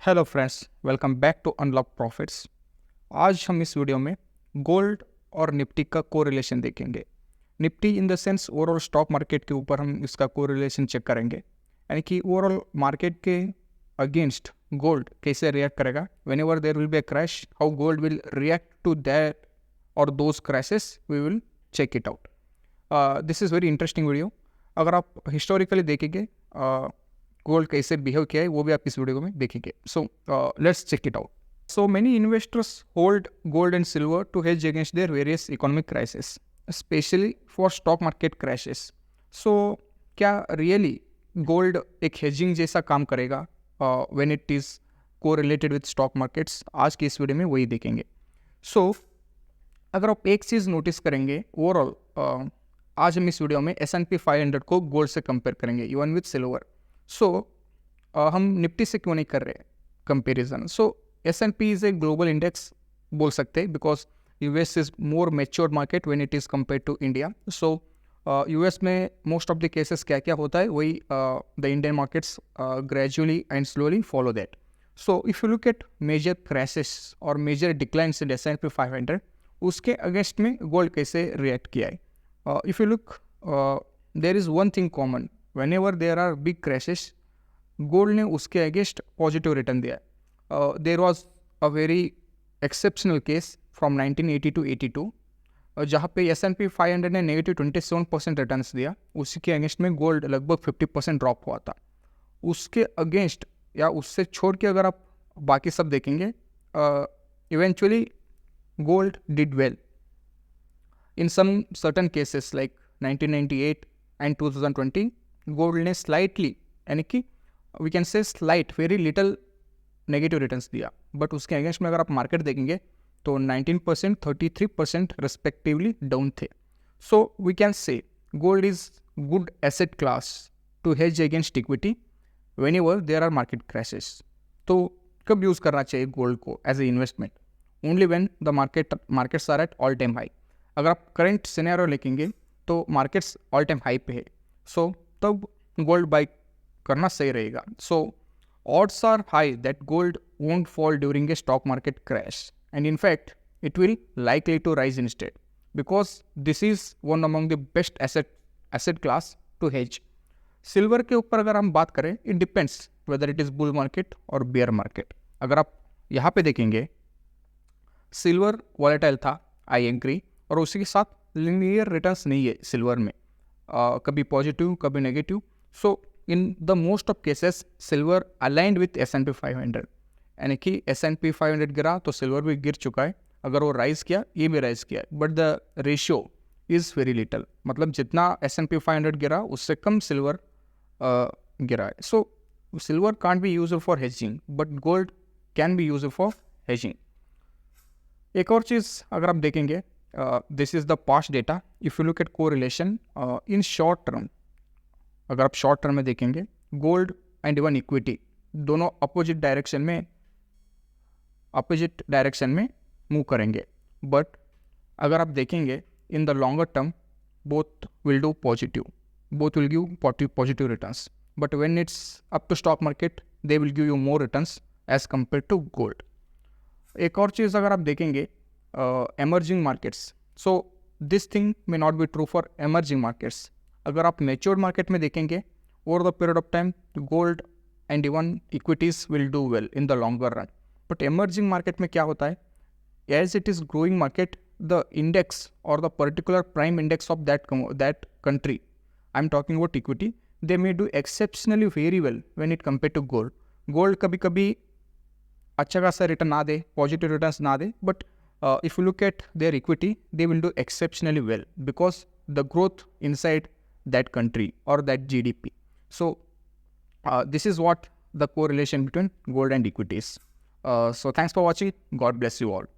Hello friends, welcome back to unlock profits. आज हम इस वीडियो में गोल्ड और निफ्टी का कोरिलेशन देखेंगे। Nifty in the sense overall stock market के ऊपर हम इसका कोरिलेशन चेक करेंगे, यानी कि ओवरऑल मार्केट के अगेंस्ट गोल्ड कैसे रिएक्ट करेगा। Whenever there will be a crash, how gold will react to that और those crashes, we will check it out. This is very interesting video. अगर आप historically देखेंगे gold कैसे behave किया है वो भी आप इस वीडियो में देखेंगे। So let's check it out. So many investors hold gold and silver to hedge against their various economic crisis, specially for stock market crashes. So क्या रियली गोल्ड एक हेजिंग जैसा काम करेगा when it is correlated with stock markets? आज की इस video में वही देखेंगे। सो अगर आप एक चीज़ नोटिस करेंगे ओवरऑल, आज हम इस वीडियो में S&P 500 को गोल्ड से कंपेयर करेंगे इवन विथ सिल्वर। सो हम निफ्टी से क्यों नहीं कर रहे comparison? So S&P is a global index बोल सकते हैं, because US is more matured market when it is compare to India. So US में मोस्ट ऑफ द केसेस क्या क्या होता है वही the Indian markets gradually and slowly follow that. So if you look at major crashes और major declines in S&P 500, उसके against में gold कैसे रिएक्ट किया है? If you look, there is one thing common. Whenever there are big crashes, gold ने उसके against positive return दिया है। There was a very exceptional case from 1980 to 82, जहाँ पे S&P 500 ने नेगेटिव 27% रिटर्न्स दिया, उसी के अगेंस्ट में गोल्ड लगभग 50% ड्रॉप हुआ था। उसके अगेंस्ट या उससे छोड़ के अगर आप बाकी सब देखेंगे, eventually gold did well in some certain cases like 1998 and 2020. Gold ने स्लाइटली, यानी कि we can say slight, very little negative returns दिया, बट उसके अगेंस्ट में अगर आप मार्केट देखेंगे तो 19%, 33% रिस्पेक्टिवली डाउन थे। So we can say gold is good asset class to hedge against equity whenever there are market crashes. तो कब यूज़ करना चाहिए गोल्ड को as a investment? Only when the markets are at all time high. अगर आप current scenario लिखेंगे तो markets all time high पे है, सो तब गोल्ड बाई करना सही रहेगा। सो odds are high that gold won't fall during a stock market crash, and in fact it will likely to rise instead, because this is one among the best asset class to hedge. Silver के ऊपर अगर हम बात करें, it depends whether it is bull market और bear market. अगर आप यहाँ पे देखेंगे, सिल्वर वॉलेटाइल था, आई एग्री, और उसी के साथ लिनियर रिटर्न्स नहीं है सिल्वर में, कभी पॉजिटिव कभी negative. So in the most of cases silver aligned with S&P 500, यानी कि S&P 500 गिरा तो सिल्वर भी गिर चुका है, अगर वो राइज किया ये भी राइज किया है, but the ratio is very little. मतलब जितना S&P 500 गिरा उससे कम सिल्वर गिरा है। So silver can't be used for hedging, but gold can be used for hedging. एक और चीज़ अगर आप देखेंगे, this is the past data. If you look at correlation in short term, अगर आप शॉर्ट टर्म में देखेंगे, गोल्ड एंड इवन इक्विटी दोनों अपोजिट डायरेक्शन में मूव करेंगे, बट अगर आप देखेंगे in the longer term both will do positive, both will give positive returns, but when it's up to stock market they will give you more returns as compare to gold. एक और चीज़ अगर आप देखेंगे, emerging markets. So this thing may not be true for emerging markets. अगर आप matured market में देखेंगे, over the period of time gold and even equities will do well in the longer run. But emerging market में क्या होता है, as it is growing market, the index or the particular prime index of that country, I'm talking about equity, they may do exceptionally very well when it compared to gold. Gold कभी कभी अच्छा खासा return ना दे, positive returns ना दे, but if you look at their equity, they will do exceptionally well because the growth inside that country or that GDP. So this is what the correlation between gold and equities. So thanks for watching. God bless you all.